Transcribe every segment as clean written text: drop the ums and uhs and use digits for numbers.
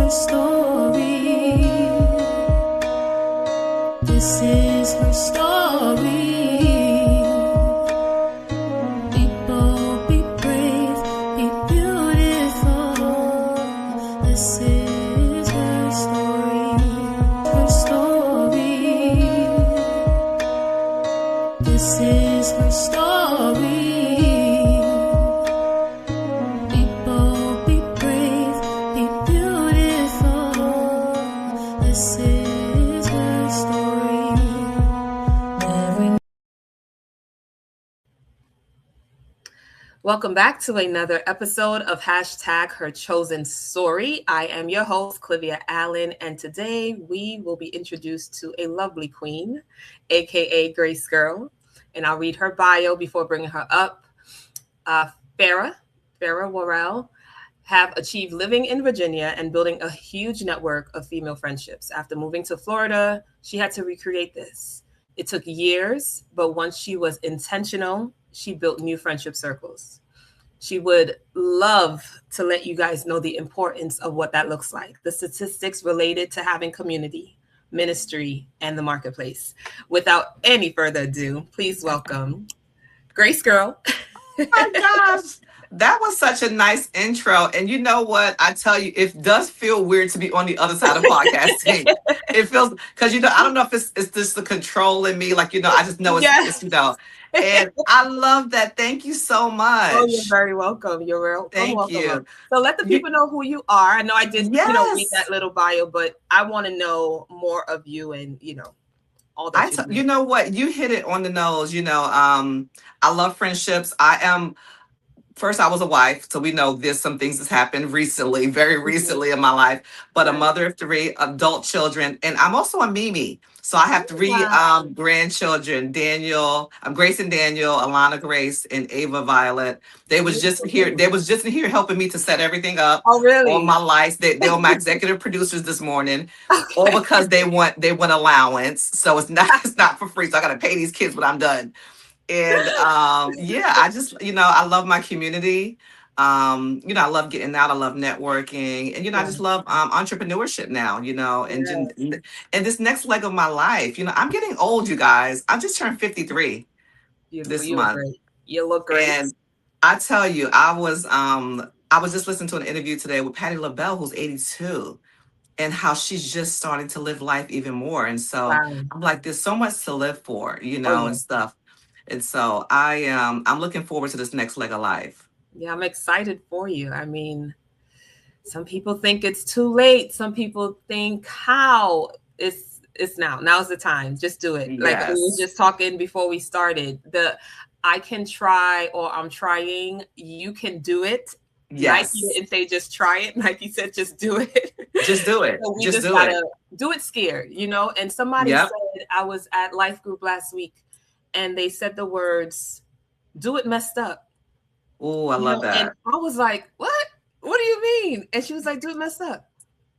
her story. This is her story. Be bold, be brave, be beautiful. This is her story. Her story. This is her story. Be bold, be brave, be beautiful. This is her story. Every Welcome back to another episode of Hashtag Her Chosen Story. I am your host, Clivia Allen, and today we will be introduced to a lovely queen, aka Grace Girl, and I'll read her bio before bringing her up. Farra Mills-Worrell have achieved living in Virginia and building a huge network of female friendships. After moving to Florida, she had to recreate this. It took years, but once she was intentional, she built new friendship circles. She would love to let you guys know the importance of what that looks like, the statistics related to having community, ministry, and the marketplace. Without any further ado, please welcome Grace Girl. Oh my gosh. That was such a nice intro. And you know what? I tell you, it does feel weird to be on the other side of podcasting. It feels, because, I don't know if it's just the control in me. Like, I just know Yes. and I love that. Thank you so much. Oh, you're very welcome. You're welcome. Thank you. So let the people know who you are. I know I did, read Yes. that little bio, but I want to know more of you and, all that. You know what? You hit it on the nose. I love friendships. First, I was a wife, so we know there's some things that's happened recently, very recently in my life, but a mother of 3 adult children. And I'm also a Mimi. So I have 3 grandchildren, Grace and Daniel, Alana Grace, and Ava Violet. They was just in here helping me to set everything up. Oh, really? On my lights. They were my executive producers this morning, all because they want allowance. So it's not for free. So I gotta pay these kids when I'm done. And I just, I love my community. I love getting out. I love networking. And, I just love entrepreneurship now, and this next leg of my life. I'm getting old, you guys. I just turned 53 this month. You look great. And I tell you, I was just listening to an interview today with Patti LaBelle, who's 82. And how she's just starting to live life even more. And so I'm like, there's so much to live for, and stuff. And so I'm looking forward to this next leg of life. Yeah, I'm excited for you. I mean, some people think it's too late. Some people think how it's now. Now's the time. Just do it. Yes. Like we were just talking before we started. I can try, or I'm trying. You can do it. Yes. Nike didn't say just try it. Nike said just do it. Just do it. So we just do gotta it. Do it scared, And somebody said, I was at Life Group last week, and they said the words, do it messed up. Oh, I love that. And I was like, what? What do you mean? And she was like, do it messed up.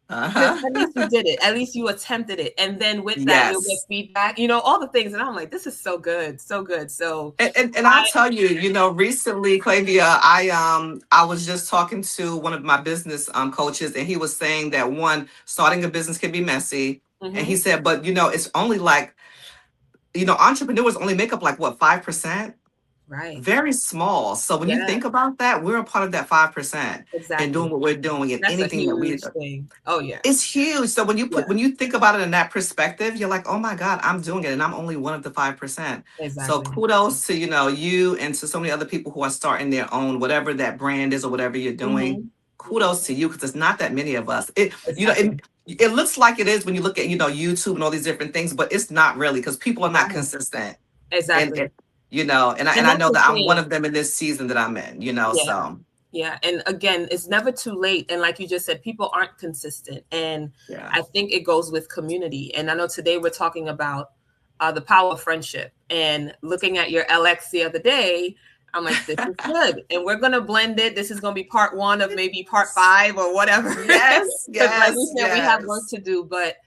Uh-huh. At least you did it. At least you attempted it. And then with that, you'll get feedback, all the things. And I'm like, this is so good. So good. So and I'll tell you, recently, Clavia, I was just talking to one of my business coaches, and he was saying that starting a business can be messy. Mm-hmm. And he said, but it's only like, entrepreneurs only make up like what, 5%? Right. Very small. So when you think about that, we're a part of that 5%. Exactly. And doing what we're doing, and that's anything that we thing. Oh yeah. It's huge. So when you think about it in that perspective, you're like, oh my God, I'm doing it, and I'm only one of the 5%. Exactly. So kudos to you and to so many other people who are starting their own, whatever that brand is or whatever you're doing. Mm-hmm. Kudos to you, because it's not that many of us. It looks like it is when you look at YouTube and all these different things, but it's not really, because people are not consistent. Exactly. And I know that I'm one of them in this season that I'm in. So. Yeah. And again, it's never too late. And like you just said, people aren't consistent. And I think it goes with community. And I know today we're talking about the power of friendship, and looking at your LX the other day, I'm like, this is good. And we're going to blend it. This is going to be part 1 of maybe part 5 or whatever. Yes. Like we said, we have work to do. But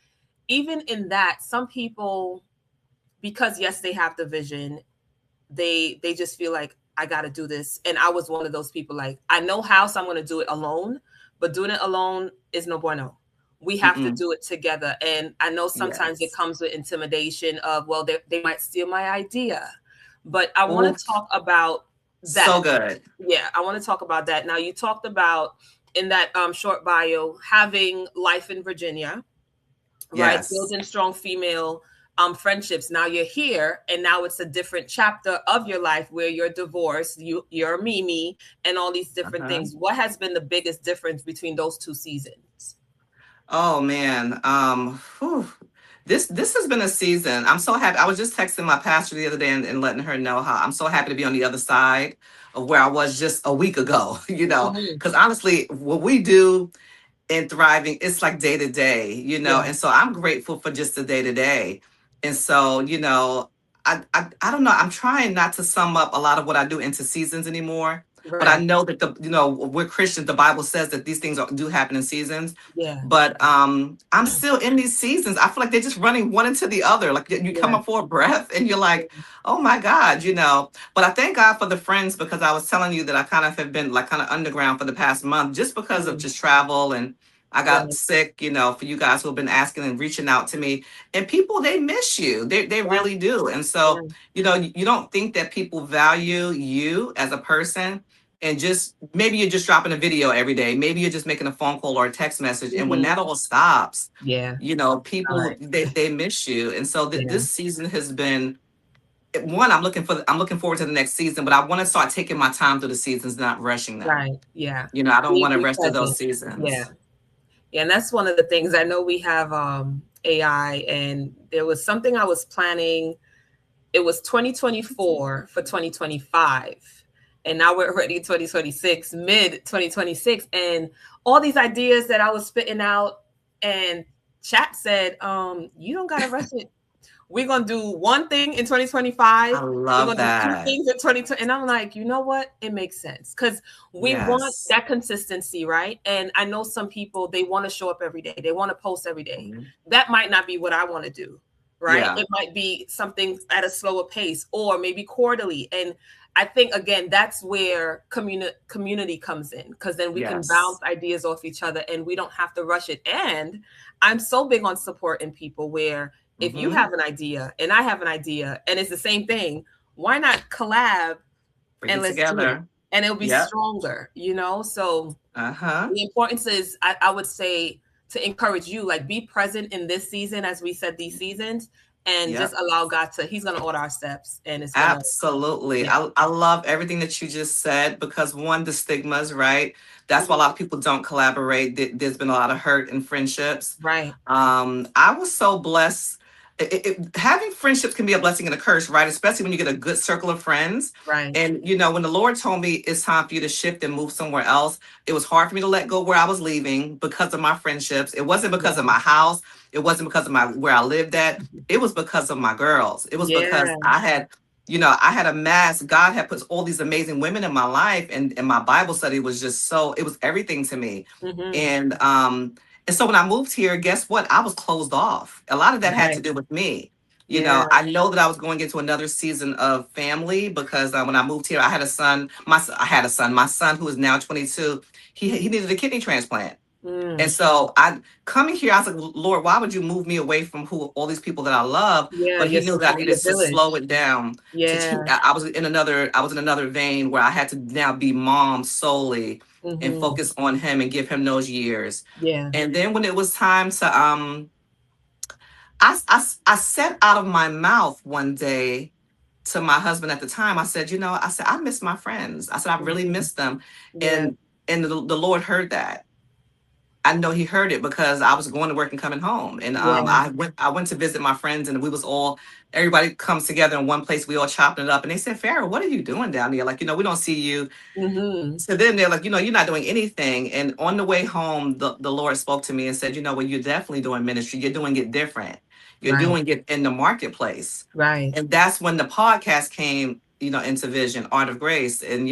even in that, some people, because yes, they have the vision, they just feel like, I got to do this. And I was one of those people, like, I know how, so I'm going to do it alone, but doing it alone is no bueno. we have to Mm-mm. do it together. And I know sometimes it Yes. comes with intimidation of, well, they might steal my idea. But I want to Oof. talk about that. So good. Yeah, I want to talk about that. Now, you talked about in that short bio having life in Virginia, right? Yes. Building strong female friendships. Now you're here, and now it's a different chapter of your life where you're divorced, you're Mimi, and all these different Uh-huh. things. What has been the biggest difference between those two seasons? Oh man. Whew. This has been a season. I'm so happy. I was just texting my pastor the other day and letting her know how I'm so happy to be on the other side of where I was just a week ago, Mhm. because honestly, what we do in thriving, it's like day to day, Yeah, and so I'm grateful for just the day to day. And so, I don't know, I'm trying not to sum up a lot of what I do into seasons anymore, but I right. know that we're Christians. The Bible says that these things do happen in seasons, Yeah, but I'm still in these seasons. I feel like they're just running one into the other. Like you come yeah, up for a breath and you're like, oh my God, but I thank God for the friends, because I was telling you that I kind of have been like kind of underground for the past month just because of mm, just travel, and I got right, sick, for you guys who have been asking and reaching out to me. And people, they miss you. They yeah, really do. And yeah, so, you don't think that people value you as a person. And just maybe you're just dropping a video every day. Maybe you're just making a phone call or a text message. And when hmm, that all stops, yeah, all people right, they miss you. And so yeah, this season has been one. I'm looking forward to the next season, but I want to start taking my time through the seasons, not rushing them. right, yeah. I don't want to Be rush through those present. Yeah. seasons. Yeah, and that's one of the things. I know we have AI, and there was something I was planning. It was 2024 for 2025. And now we're already 2026, mid 2026. And all these ideas that I was spitting out, and chat said, you don't gotta rush it. We're gonna do one thing in 2025. I We're love gonna do two that. things in 2020. And I'm like, you know what? It makes sense. Because we want Yes. that consistency, right? And I know some people, they want to show up every day, they want to post every day. Mhm. That might not be what I want to do, right? Yeah. It might be something at a slower pace, or maybe quarterly. And I think again, that's where community comes in, because then we can Yes. bounce ideas off each other and we don't have to rush it. And I'm so big on supporting people where if you Mm-hmm. have an idea and I have an idea and it's the same thing, why not collab Bring and it let's do it? together. And it'll be Yep. stronger, So Uh-huh. the importance is, I would say, to encourage you, like, be present in this season, as we said, these seasons, and just Yep. allow God He's going to order our steps, and it's going to, Absolutely. yeah. I love everything that you just said, because one, the stigmas, right? That's why a Mhm. lot of people don't collaborate. There's been a lot of hurt in friendships. Right, I was so blessed. Having friendships can be a blessing and a curse, right? Especially when you get a good circle of friends. right. And when the Lord told me it's time for you to shift and move somewhere else, it was hard for me to let go where I was leaving because of my friendships. It wasn't because of Yeah. my house. It wasn't because of my where I lived at. It was because of my girls. It was because Yeah. I had amassed. God had put all these amazing women in my life, and my Bible study was just so. It was everything to me, Hmm. and so when I moved here, guess what? I was closed off. A lot of that had to Right. do with me. Yeah. I know that I was going into another season of family, because when I moved here, I had a son. I had a son. My son, who is now 22, he needed a kidney transplant. And Mm. so I coming here, I was like, Lord, why would you move me away from all these people that I love? Yeah. But he Your knew that I support, needed your to slow village. it down. Yeah. I was in another vein where I had to now be mom solely and Hmm. focus on him and give him those years. Yeah. And then when it was time to I said out of my mouth one day to my husband at the time, I said, I miss my friends. I said, I really Hmm. miss them. Yeah. And the Lord heard that. I know he heard it because I was going to work and coming home. And Yeah. I went to visit my friends, and everybody comes together in one place, we all chopping it up. And they said, Farrah, what are you doing down there? Like, we don't see you. Hmm. So then they're like, you're not doing anything. And on the way home, the Lord spoke to me and said, well, you're definitely doing ministry. You're doing it different. You're Right. doing it in the marketplace. Right. And that's when the podcast came, into vision, Art of Grace. And,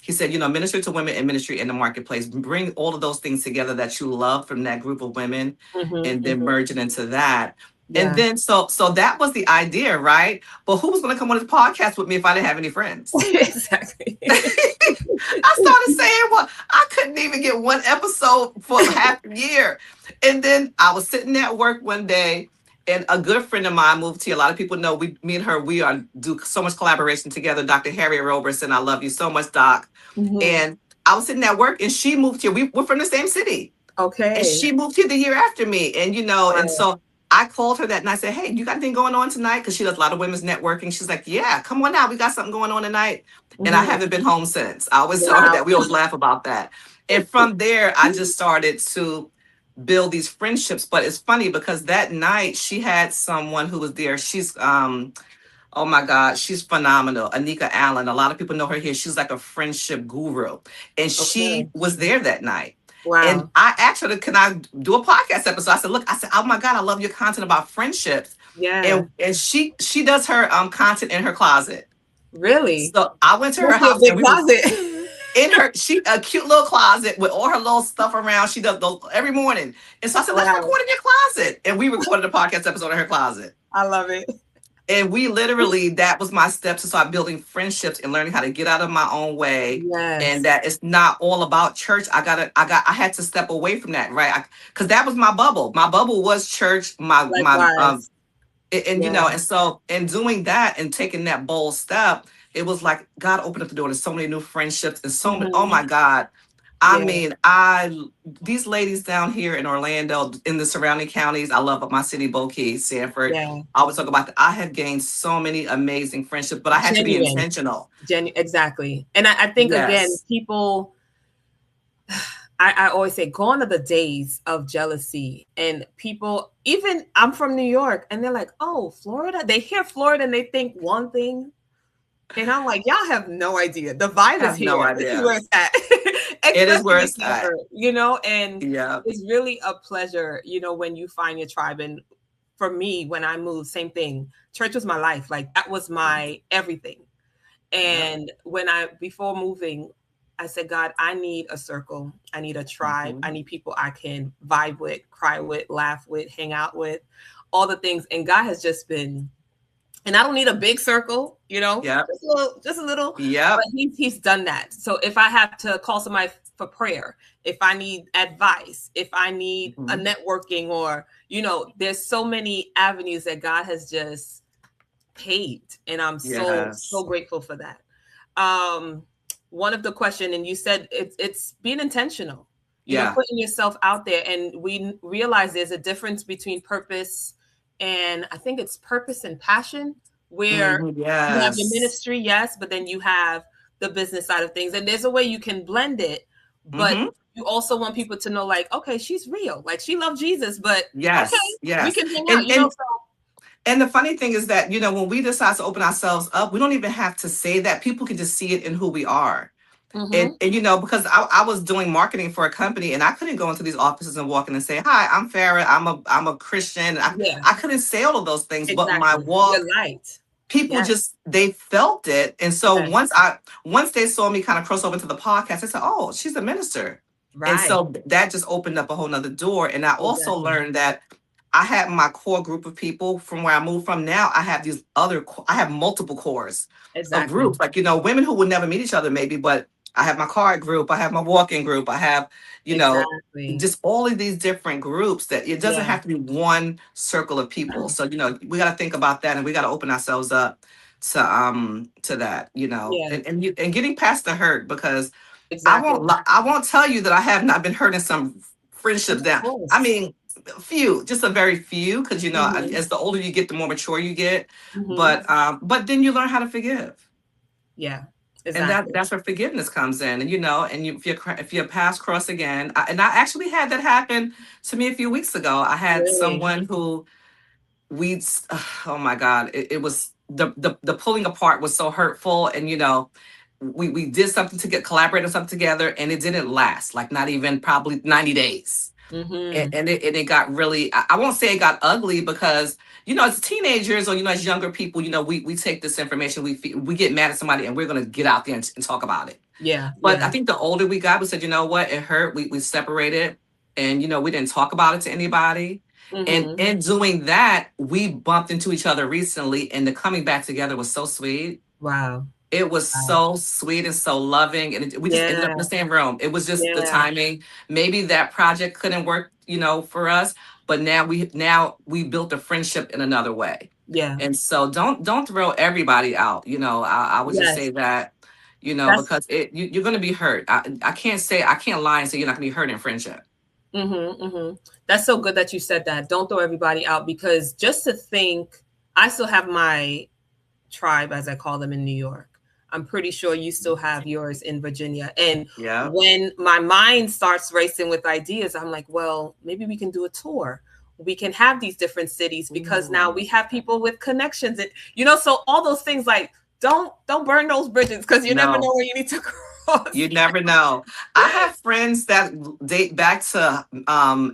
he said, minister to women and ministry in the marketplace. Bring all of those things together that you love from that group of women, Hmm. and then Hmm. merge it into that. And Yeah. then so that was the idea, right? But who was going to come on this podcast with me if I didn't have any friends? Exactly. I started saying, well, I couldn't even get one episode for half a year. And then I was sitting at work one day, and a good friend of mine moved here. A lot of people know me and her, we are do so much collaboration together. Dr. Harriet Roberson, I love you so much, Doc. Mhm. And I was sitting at work, and she moved here. We're from the same city, and Okay. she moved here the year after me. And and Wow. so I called her that night. I said, "Hey, you got anything going on tonight?" Because she does a lot of women's networking. She's like, "Yeah, come on out. We got something going on tonight." And I Mhm. haven't been home since. I always tell her Wow. that. We always laugh about that. And from there, I just started to build these friendships. But it's funny because that night she had someone who was there. She's oh my God, she's phenomenal. Anika Allen. A lot of people know her here. She's like a friendship guru. And she Okay. was there that night. And Wow. I asked her, can I do a podcast episode? I said, look, I said, oh my God, I love your content about friendships. Yeah. And she does her content in her closet. Really? So I went to her Must be a house, and big we were closet. in her a cute little closet with all her little stuff around. She does those every morning. And so I said, let's Wow. record in your closet. And we recorded a podcast episode in her closet. I love it. And we literally, that was my steps to start building friendships and learning how to get out of my own way. And Yes. that it's not all about church. I had to step away from that, right? Because that was my bubble. My bubble was church. Likewise. And Yeah. and so in doing that and taking that bold step, it was like God opened up the door to so many new friendships and so many. Oh Mhm. my God. I Yeah. mean, these ladies down here in Orlando, in the surrounding counties, I love my city, Bow Keys, Sanford. Yeah. I always talk about that. I have gained so many amazing friendships, but I had to be Genuine. intentional. Exactly. And I think again, Yes. people, I always say, gone are the days of jealousy. And people, even I'm from New York, and they're like, oh, Florida. They hear Florida and they think one thing. And I'm like, y'all have no idea. The vibe I is have no here. This is idea. where it's at. It is where Especially it's at. and Yeah. it's really a pleasure, when you find your tribe. And for me, when I moved, same thing. Church was my life. Like that was my everything. Yep. And before moving, I said, God, I need a circle. I need a tribe. I Mhm. need people I can vibe with, cry with, laugh with, hang out with, all the things. And God has just been, and I don't need a big circle, Yep. just a little, but Yep. he's done that. So if I have to call somebody for prayer, if I need advice, if I need a Mhm. networking, or, there's so many avenues that God has just paved. And I'm so Yes. grateful for that. Um, One of the question, and you said it's being intentional, Yeah. putting yourself out there. And we realize there's a difference between purpose and I think it's purpose and passion, where Mhm. you have your Yes. ministry, yes, but then you have the business side of things. And there's a way you can blend it, but Hmm. you also want people to know, like, okay, she's real. Like she loves Jesus, but okay, Yes. we Yes. can hang out, And and so and the funny thing is that, when we decide to open ourselves up, we don't even have to say that. People can just see it in who we are. mm-hmm. And because I was doing marketing for a company, and I couldn't go into these offices and walk in and say, "Hi, I'm Farrah. I'm a Christian." Yeah, I couldn't say all of those things, but my exactly. Your walk, light. people Yes, just, they felt it. And so yes, once they saw me kind of cross over to the podcast, they said, "Oh, she's a minister." And right. so that just opened up a whole nother door. And I also Exactly. learned that I had my core group of people from where I moved from. Now I have I have multiple cores of Exactly. groups, like, women who would never meet each other maybe, but I have my card group, I have my walking group, I have, Exactly. just all of these different groups, that it doesn't Yeah. have to be one circle of people. So, we got to think about that, and we got to open ourselves up to that, Yeah. and getting past the hurt, because Exactly. I won't tell you that I have not been hurt in some friendships Of that, I course. mean, few, just a very few, because Hmm. as the older you get, the more mature you get. Hmm. But then you learn how to forgive, Yeah. and Exactly. that's where forgiveness comes in. And if your paths cross again, and I actually had that happen to me a few weeks ago. I had Really. someone who we oh my God, it was the pulling apart was so hurtful. And we did something to get collaborated something together, and it didn't last, like not even probably 90 days. Hmm. And it got really, I won't say it got ugly, because as teenagers, or as younger people, we take this information, we get mad at somebody, and we're going to get out there and talk about it. Yeah. But Yeah. I think the older we got, we said, you know what, it hurt, we separated, and we didn't talk about it to anybody. And Hmm. in doing that, we bumped into each other recently, and the coming back together was so sweet. Wow. It was Wow. so sweet and so loving, and we just ended up Yeah. in the same room. It was just the Yeah. timing. Maybe that project couldn't work, for us. But now we built a friendship in another way. Yeah. And so don't throw everybody out. I would just say Yes. that, That's because you're going to be hurt. I can't lie and say you're not going to be hurt in friendship. That's so good that you said that. Don't throw everybody out, because just to think, I still have my tribe, as I call them, in New York. I'm pretty sure you still have yours in Virginia. And Yeah. when my mind starts racing with ideas, I'm like, well, maybe we can do a tour. We can have these different cities, because now we have people with connections. And, so all those things, like, don't burn those bridges, because you never No. know where you need to cross. You never know. I have friends that date back to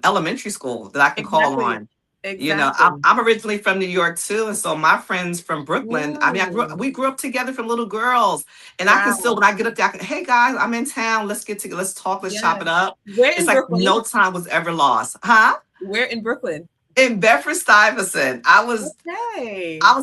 elementary school that I can call on. Exactly. I'm originally from New York too, and so my friends from Brooklyn. I mean, we grew up together from little girls, and I can still, when I get up there, hey guys, I'm in town. Let's get together. Let's talk. Let's chop it up. Where it's in like Brooklyn? no time was ever lost, huh? Where in Brooklyn? In Bedford-Stuyvesant. I was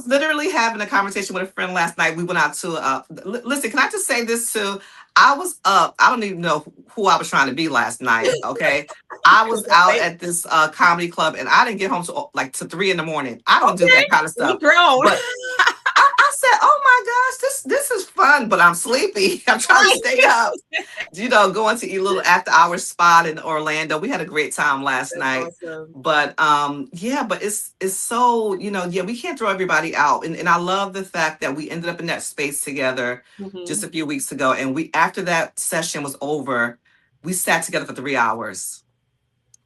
literally having a conversation with a friend last night. We went out to listen, can I just say this too? I was up. I don't even know who I was trying to be last night. Okay. I was out at this comedy club, and I didn't get home to 3 a.m. I don't do that kind of stuff. But I said, oh my gosh, this is fun, but I'm sleepy. I'm trying to stay up. Going to eat a little after hours spot in Orlando. We had a great time last night. Awesome. But but it's so, we can't throw everybody out. And I love the fact that we ended up in that space together just a few weeks ago. And after that session was over, we sat together for 3 hours.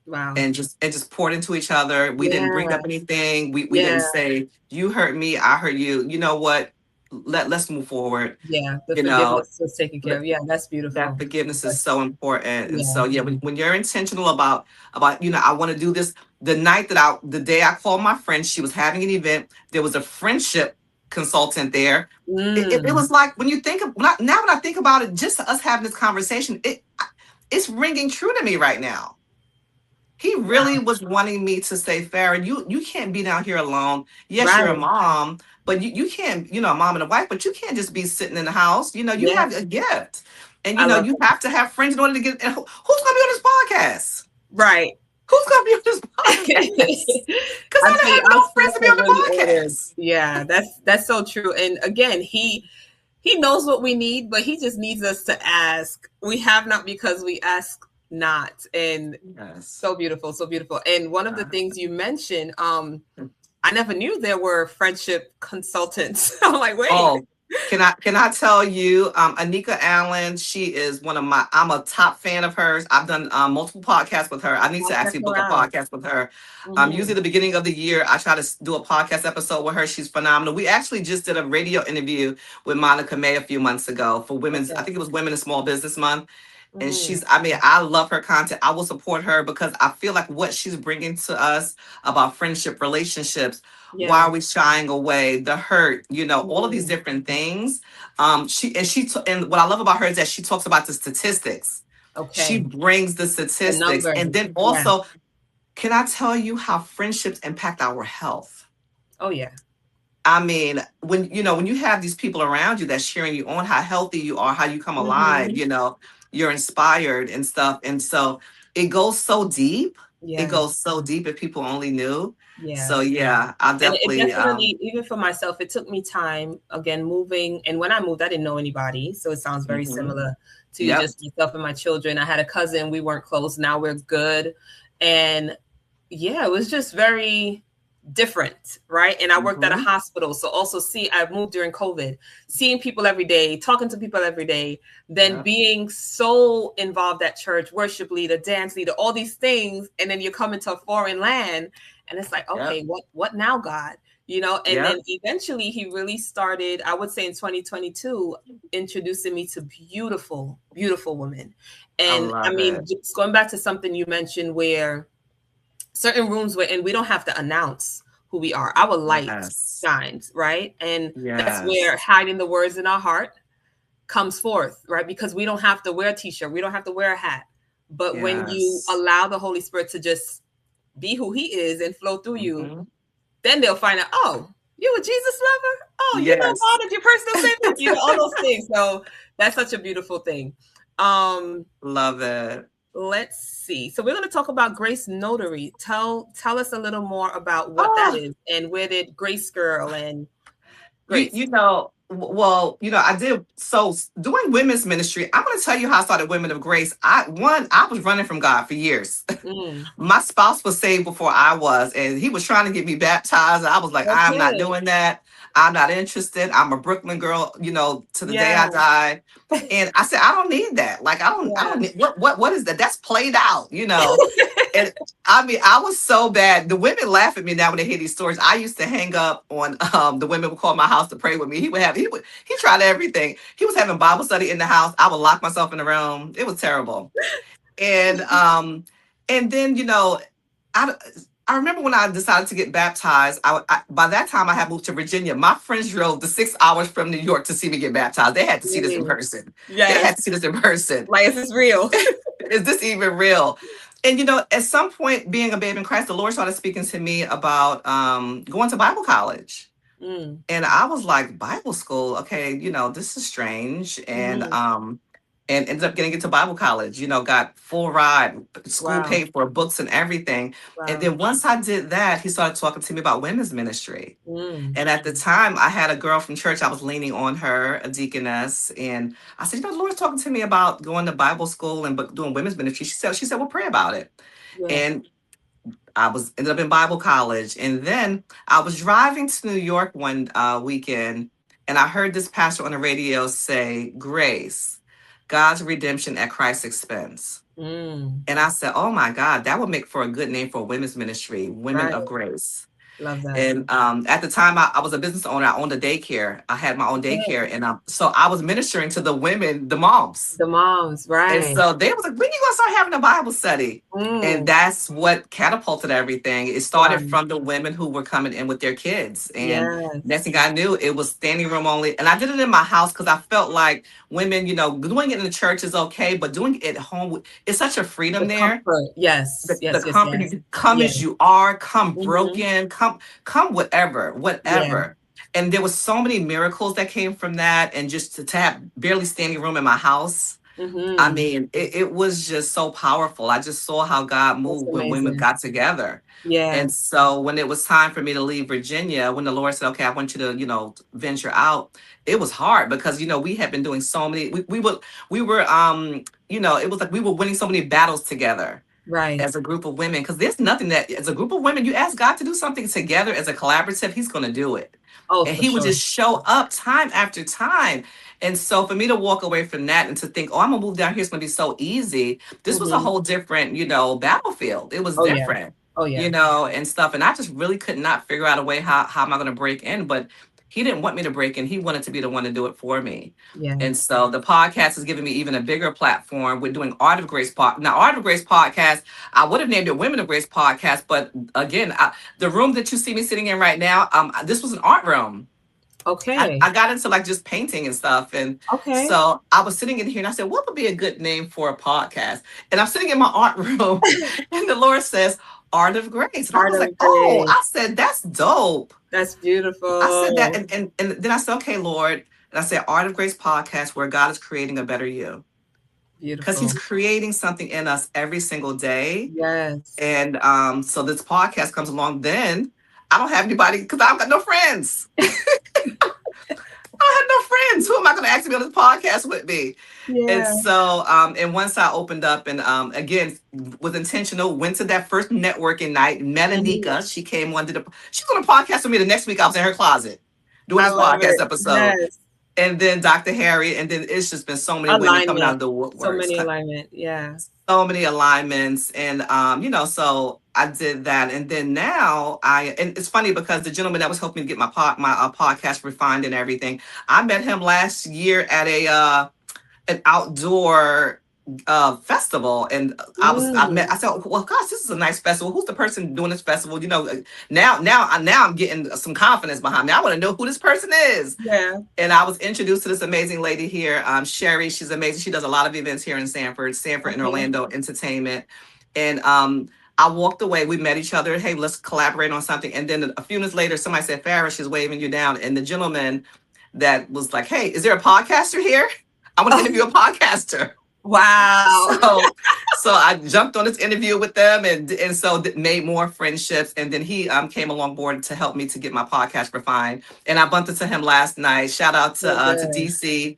Wow. And just poured into each other. We didn't bring up anything. We didn't say, you hurt me, I hurt you. You know what? Let's move forward. Yeah, the forgiveness was taken care of. Yeah, that's beautiful. That forgiveness is so important. And so when you're intentional about I want to do this. The day I called my friend, she was having an event. There was a friendship consultant there. It was like, when I think about it, just us having this conversation, it's ringing true to me right now. He really was wanting me to say, Farra, you can't be down here alone. Yes, you're a mom, but you can't, a mom and a wife, but you can't just be sitting in the house. You have a gift. And, you have to have friends in order to get, who's going to be on this podcast? Right. Who's going to be on this podcast? Because I don't have no friends to be on the podcast. Yeah, that's so true. And again, he knows what we need, but he just needs us to ask. We have not because we ask not. And so beautiful. And one of the things you mentioned, I never knew there were friendship consultants. I'm like, wait. Oh, can I tell you, Anika Allen, she is I'm a top fan of hers. I've done multiple podcasts with her. I need to actually book a podcast with her. Usually the beginning of the year, I try to do a podcast episode with her. She's phenomenal. We actually just did a radio interview with Monica May a few months ago for women's, I think it was Women in Small Business Month. And I love her content. I will support her because I feel like what she's bringing to us about friendship, relationships, why are we shying away, the hurt, all of these different things. And what I love about her is that she talks about the statistics. Okay. She brings the statistics. And then also, can I tell you how friendships impact our health? Oh, yeah. I mean, when you have these people around you that's cheering you on, how healthy you are, how you come alive, you're inspired and stuff. And so it goes so deep. Yeah. It goes so deep if people only knew. Yeah. So I'll definitely. And it definitely, even for myself, it took me time, again, moving. And when I moved, I didn't know anybody. So it sounds very similar to just myself and my children. I had a cousin. We weren't close. Now we're good. And it was just very different, right? And I worked at a hospital. So also I moved during COVID, seeing people every day, talking to people every day, then being so involved at church, worship leader, dance leader, all these things. And then you come into a foreign land and it's like, okay, what now, God? And then eventually he really started, I would say in 2022, introducing me to beautiful, beautiful women. And I mean, just going back to something you mentioned where certain rooms and we don't have to announce who we are. Our light shines, right? And that's where hiding the words in our heart comes forth, right? Because we don't have to wear a t-shirt. We don't have to wear a hat. But when you allow the Holy Spirit to just be who he is and flow through you, then they'll find out, oh, you a Jesus lover? Oh, you know God is your personal savior? All those things. So that's such a beautiful thing. Love it. let's see. So we're going to talk about Grace Notary. Tell us a little more about what that Oh, is and where did Grace Girl and you Grace. you know, well, I did doing women's ministry. I'm going to tell you how I started Women of Grace. I was running from God for years. Mm, My spouse was saved before I was, and he was trying to get me baptized. And I was like, I'm not okay. doing that. I'm not interested. I'm a Brooklyn girl, to the day I Yeah. die. And I said, I don't need that. Like, I Yeah. don't need what is that? That's played out. And I mean, I was so bad. The women laugh at me now when they hear these stories. I used to hang up on the women would call my house to pray with me. He tried everything. He was having Bible study in the house. I would lock myself in the room. It was terrible. And then I I remember when I decided to get baptized. By that time I had moved to Virginia. My friends drove the 6 hours from New York to see me get baptized. They had to see this in Mm, person. They yes. had to see this in person. Like, is this real? Is this even real? And at some point, being a babe in Christ, the Lord started speaking to me about going to Bible college. Mm, And I was like, Bible school, okay, this is strange. hmm. And ended up getting into Bible college, got full ride, school Wow. paid for, books and everything. And Wow. then once I did that, he started talking to me about women's ministry. Mm, And at the time, I had a girl from church. I was leaning on her, a deaconess, and I said, the Lord's talking to me about going to Bible school and doing women's ministry. She said, well, pray about it. yeah. And I ended up in Bible college, and then I was driving to New York one weekend, and I heard this pastor on the radio say, "Grace, God's redemption at Christ's expense." Mm, And I said, "Oh my God, that would make for a good name for a women's ministry, Women right. of Grace." Love that. And at the time, I was a business owner. I owned a daycare. I had my own Okay. daycare, and so I was ministering to the women, the moms. The moms, And right. so they was like, when you gonna start having a Bible study? And Mm, that's what catapulted everything. It wow. started from the women who were coming in with their kids. And next Yes. thing I knew, it was standing room only. And I did it in my house because I felt like women, doing it in the church is okay, but doing it at home, it's such a freedom The there. comfort. Yes. The Yes. Yes. comfort, you Yes. can come Yes. as you are, come Hmm. broken, come whatever, Yeah. whatever. And there was so many miracles that came from that. And just to have barely standing room in my house, I Hmm. mean, it was just so powerful. I just saw how God That's moved when women amazing. got together. And Yes. so when it was time for me to leave Virginia, when the Lord said, okay, I want you to, venture out, it was hard because, we had been doing so many, it was like we were winning so many battles together Right. as a group of women. Because there's nothing that, as a group of women, you ask God to do something together as a collaborative, He's going to do it. Oh, And for He would sure. just show up time after time. And so for me to walk away from that and to think, oh, I'm gonna move down here, it's gonna be so easy. This was a Hmm. whole different, battlefield. It was Oh, yeah. different, Oh, yeah. and stuff. And I just really could not figure out a way how am I gonna break in. But He didn't want me to break in. He wanted to be the one to do it for me. And Yes. so the podcast has given me even a bigger platform. We're doing Art of Grace Now, Art of Grace podcast, I would have named it Women of Grace podcast, but again, the room that you see me sitting in right now, this was an art room. Okay. I got into like just painting and stuff. And Okay. so I was sitting in here and I said, what would be a good name for a podcast? And I'm sitting in my art room and the Lord says, Art of Grace. And I Art was like, of oh, grace. I said, that's dope. That's I said that. beautiful. And then I said, okay, Lord. And I said, Art of Grace podcast, where God is creating a better you. Because He's Beautiful. creating something in us every single day. Yes. And so this podcast comes along. Then I don't have anybody because I've got no friends. I had no friends. Who am I going to ask to be on this podcast with me? And Yeah. so, and once I opened up and again, was intentional, went to that first networking night, met Mhm. Anika. She came on, she's on a podcast with me the next week. I was in her closet doing I this love podcast it. episode. Yes. And then Dr. Harry, and then it's just been so many women coming out Alignment. of the So woodworks, many alignment. Yeah. so many alignments. And, so I did that. And then now and it's funny because the gentleman that was helping me get my podcast refined and everything, I met him last year at an outdoor festival. And Mm. I said, well, gosh, this is a nice festival. Who's the person doing this festival? Now I'm getting some confidence behind me. I want to know who this person is. Yeah. And I was introduced to this amazing lady here, Sherry. She's amazing. She does a lot of events here in Sanford and Okay. Orlando Entertainment. And I walked away. We met each other. Hey, let's collaborate on something. And then a few minutes later, somebody said, Farrah, she's waving you down. And the gentleman that was like, hey, is there a podcaster here? I want to interview a podcaster. Wow. So I jumped on this interview with them, and so made more friendships. And then he came along board to help me to get my podcast refined. And I bumped into him last night. Shout out So to good. DC.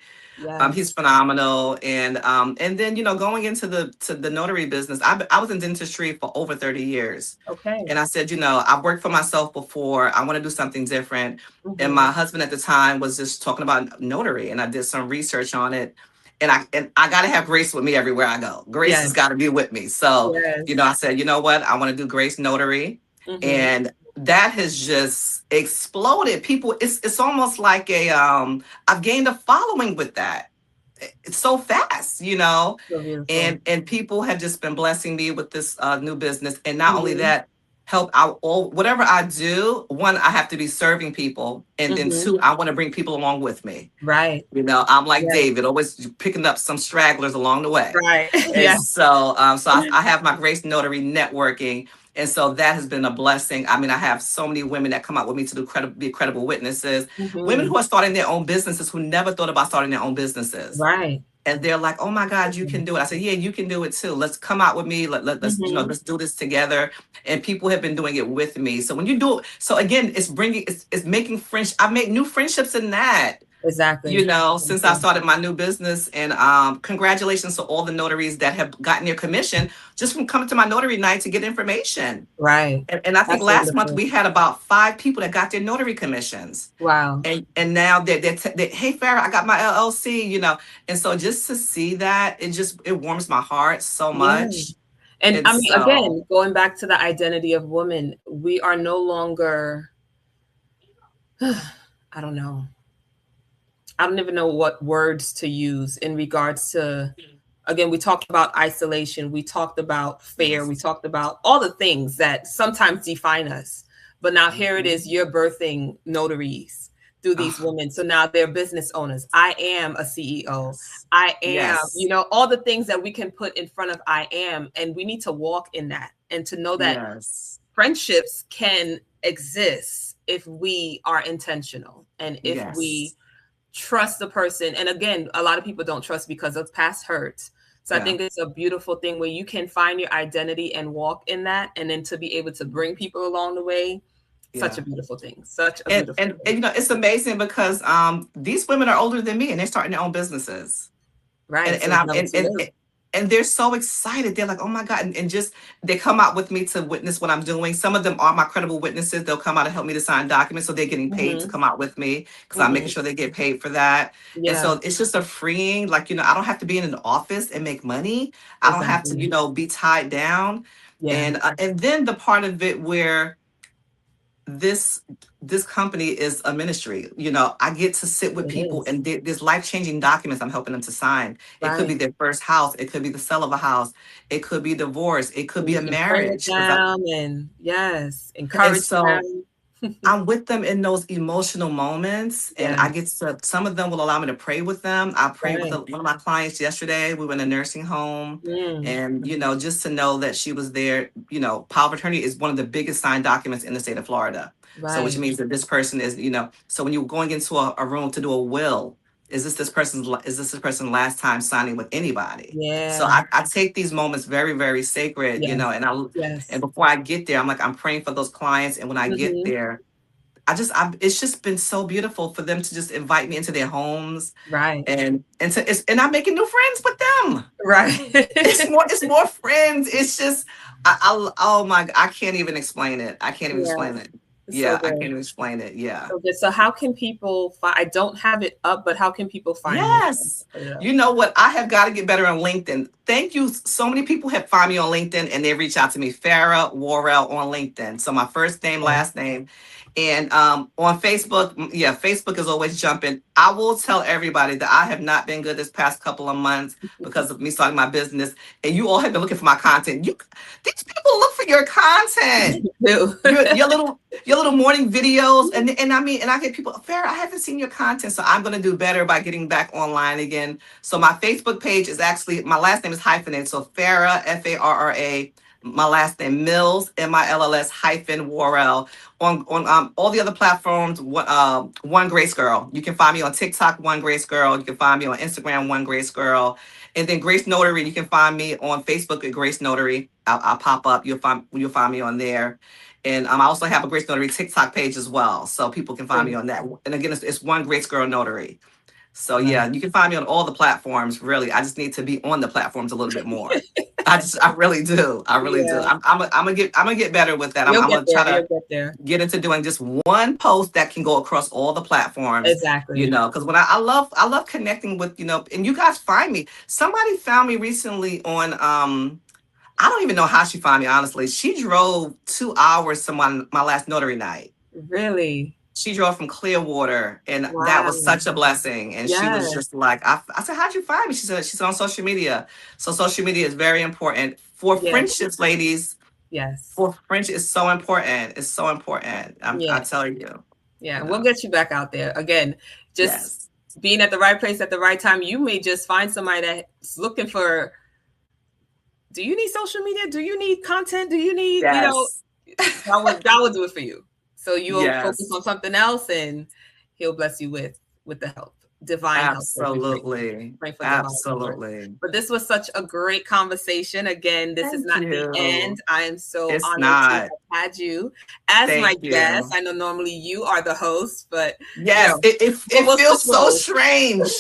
He's Yes. phenomenal. And then going into the notary business, I was in dentistry for over 30 years. Okay. And I said, I've worked for myself before. I want to do something different. And Mhm. my husband at the time was just talking about notary, and I did some research on it. And I got to have Grace with me everywhere I go. Grace has Yes. got to be with me. So, Yes. I said, you know what? I want to do Grace Notary. Mhm. And that has just exploded. People, it's almost like I've gained a following with that. It's so fast. So beautiful. And people have just been blessing me with this new business. And not only Mhm. that, help out all whatever I do. One, I have to be serving people, and then Mhm. two, I want to bring people along with me. Right. I'm like Yes. David, always picking up some stragglers along the way. Right. And Yes. so I have my Grace Notary networking. And so that has been a blessing. I mean, I have so many women that come out with me to be credible witnesses, women Mhm. who are starting their own businesses, who never thought about starting their own businesses. Right. And they're like, oh my God, you can do it. I said, yeah, you can do it too. Let's come out with me. Let's, Mhm. let's do this together. And people have been doing it with me. So when you do it, so again, it's making friends. I've made new friendships in that. Exactly. Since I started my new business. And congratulations to all the notaries that have gotten their commission just from coming to my notary night to get information. Right. And I think That's last month wonderful. we had about 5 people that got their notary commissions. Wow. And now hey, Farrah, I got my LLC. And so just to see that, it warms my heart so Yeah. much. And And I mean, so, again, going back to the identity of women, we are no longer, I don't know. I don't even know what words to use in regards to, again, we talked about isolation, we talked about fear, we yes, talked about all the things that sometimes define us. But now here it is, you're birthing notaries through these oh, women. So now they're business owners. I am a CEO. yes, I am, yes, all the things that we can put in front of I am. And we need to walk in that and to know that yes, friendships can exist if we are intentional and if we yes, trust the person. And again, a lot of people don't trust because of past hurts. So I yeah, think it's a beautiful thing where you can find your identity and walk in that. And then to be able to bring people along the way, such yeah. a beautiful thing. Such a And, beautiful and, thing. and it's amazing because these women are older than me and they're starting their own businesses. and Right. So and it's I'm never too late. and they're so excited. They're like, oh my God. And just they come out with me to witness what I'm doing. Some of them are my credible witnesses. They'll come out and help me to sign documents. So they're getting paid to Hmm. come out with me because I'm making Hmm. sure they get paid for that. And Yeah, so it's just a freeing, like, I don't have to be in an office and make money. I don't have to, exactly. be tied down. Yeah, And then the part of it where this this company is a ministry. I get to sit with it people, is. and there's life-changing documents I'm helping them to sign. It could be Right. their first house, it could be the sale of a house, it could be divorce, it could And be you a can pray with marriage, them and yes, and encourage so them. I'm with them in those emotional moments, and I get Yes. to, some of them will allow me to pray with them. I prayed with Right. one of my clients yesterday. We were in a nursing home, Mm. and just to know that she was there. Power of attorney is one of the biggest signed documents in the state of Florida. So which Right. means that this person is, so when you're going into a room to do a will, is this this person's last time signing with anybody? So Yeah. I take these moments very, very sacred, Yes. and Yes. before I get there, I'm like, I'm praying for those clients. And when I get Hmm. there, it's just been so beautiful for them to just invite me into their homes, Right. and I'm making new friends with them. Right. It's more friends. It's just, oh my, I can't even explain it. I can't even Yeah. explain it. It's so Yeah, I can't good. even explain it. Yeah. So good. So how can people find, I don't have it up, but how can people find you? Yes. Put it up. You know what? I have got to get better on LinkedIn. Thank you. So many people have found me on LinkedIn and they reach out to me, Farra Worrell on LinkedIn. So my first name, Okay. last name. And on Facebook, yeah, Facebook is always jumping. I will tell everybody that I have not been good this past couple of months because of me starting my business. And you all have been looking for my content. These people look for your content. Do. Your little morning videos, and I mean, and I get people, Farrah, I haven't seen your content, so I'm gonna do better by getting back online again. So my Facebook page is actually, my last name is hyphenated, so Farrah, Farra my last name Mills, Mills hyphen Worrell. On all the other platforms, One Grace Girl. You can find me on TikTok, One Grace Girl. You can find me on Instagram, One Grace Girl. And then Grace Notary, you can find me on Facebook at Grace Notary. I'll pop up. You'll find me on there. And I also have a Grace Notary TikTok page as well, so people can find me on that. And again, it's One Grace Girl Notary. So yeah, you can find me on all the platforms. Really, I just need to be on the platforms a little bit more. I really do. I really do. Yeah. I'm gonna get better with that. You'll I'm get gonna try there. to You'll get there. get into doing just one post that can go across all the platforms. Exactly. Because when I love connecting with, and you guys find me. Somebody found me recently on I don't even know how she found me, honestly. She drove 2 hours to my last notary night. Really? She drove from Clearwater, and that Wow. was such a blessing. And she was Yes. just like, I said, how'd you find me? She said, she's on social media. So social media is very important for Yes. friendships, ladies. Yes. For friendship, it's so important. It's so important. I Yeah. tell you. Yeah. You We'll know. get you back out there. Again, just Yes. being at the right place at the right time. You may just find somebody that's looking for, do you need social media? Do you need content? Do you need, Yes. God will do it for you. So you'll Yes. focus on something else, and he'll bless you with the help, divine help. Absolutely. Pray for divine help. Absolutely. But this was such a great conversation. Again, this is not the end. I am so It's honored not. to have had you as my Thank you. guest. I know normally you are the host, but yes, it feels so strange.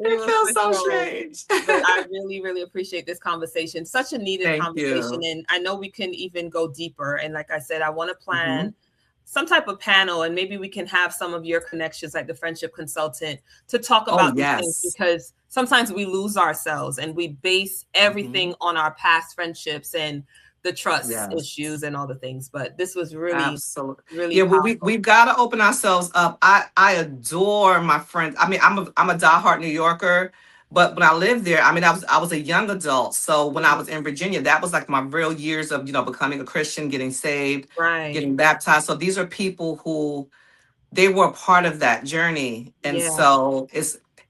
It feels so strange. But I really, really appreciate this conversation. Such a needed Thank conversation. you. And I know we can even go deeper. And like I said, I want to plan some type of panel, and maybe we can have some of your connections, like the friendship consultant, to talk about these things, because sometimes we lose ourselves and we base everything on our past friendships and the trust issues and all the things. But this was really, really we've got to open ourselves up. I adore my friends. I mean, I'm a diehard New Yorker, but when I lived there, I mean, I was a young adult. So when I was in Virginia, that was like my real years of becoming a Christian, getting saved, getting baptized. So these are people who they were a part of that journey, and so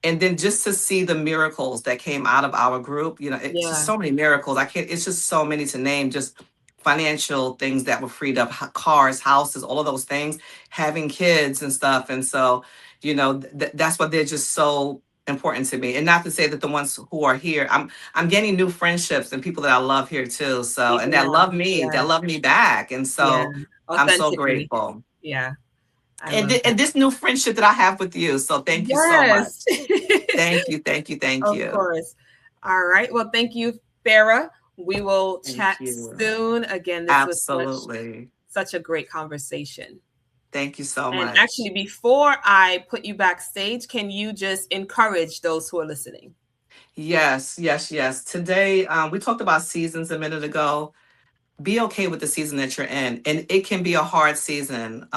and then just to see the miracles that came out of our group, it's just so many miracles. It's just so many to name, just financial things that were freed up, cars, houses, all of those things, having kids and stuff. And so, that's why they're just so important to me. And not to say that the ones who are here, I'm gaining new friendships and people that I love here too. So, and that love me back. And so I'm so grateful. Yeah. And this new friendship that I have with you. So thank you so much. Thank you. Of course. All right. Well, thank you, Farra. We will chat soon. Again, this was such a great conversation. Thank you so much. And actually, before I put you backstage, can you just encourage those who are listening? Yes. Today, we talked about seasons a minute ago. Be okay with the season that you're in. And it can be a hard season.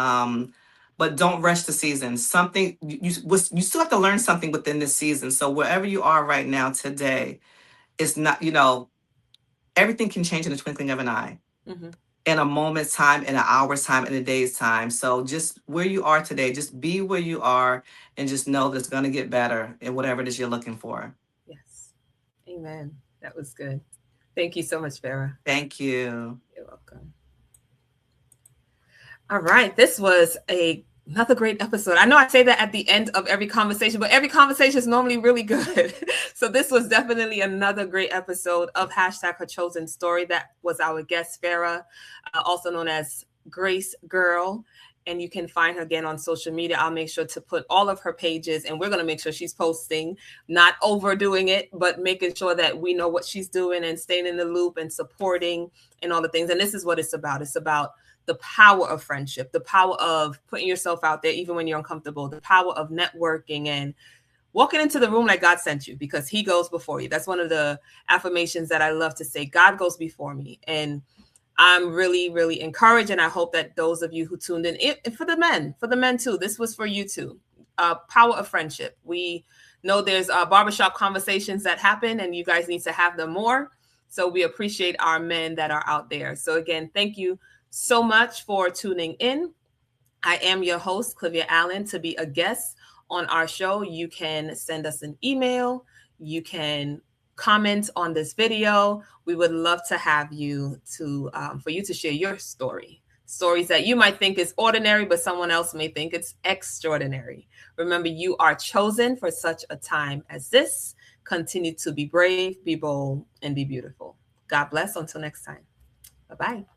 But don't rush the season. Something you still have to learn something within this season. So wherever you are right now today, it's not, everything can change in the twinkling of an eye, in a moment's time, in an hour's time, in a day's time. So just where you are today, just be where you are, and just know that it's going to get better in whatever it is you're looking for. Yes. Amen. That was good. Thank you so much, Farra. Thank you. You're welcome. All right. This was another great episode. I know I say that at the end of every conversation, but every conversation is normally really good. So this was definitely another great episode of Hashtag Her Chosen Story. That was our guest, Farra, also known as Grace Girl. And you can find her again on social media. I'll make sure to put all of her pages, and we're going to make sure she's posting, not overdoing it, but making sure that we know what she's doing and staying in the loop and supporting and all the things. And this is what it's about. It's about the power of friendship, the power of putting yourself out there, even when you're uncomfortable, the power of networking and walking into the room like God sent you, because he goes before you. That's one of the affirmations that I love to say. God goes before me. And I'm really, really encouraged. And I hope that those of you who tuned in, for the men too, this was for you too. Power of friendship. We know there's barbershop conversations that happen, and you guys need to have them more. So we appreciate our men that are out there. So again, thank you so much for tuning in. I am your host, Clivia Allen. To be a guest on our show, you can send us an email. You can comment on this video. We would love to have you to for you to share your stories that you might think is ordinary, but someone else may think it's extraordinary. Remember, you are chosen for such a time as this. Continue to be brave, be bold, and be beautiful. God bless. Until next time. Bye-bye.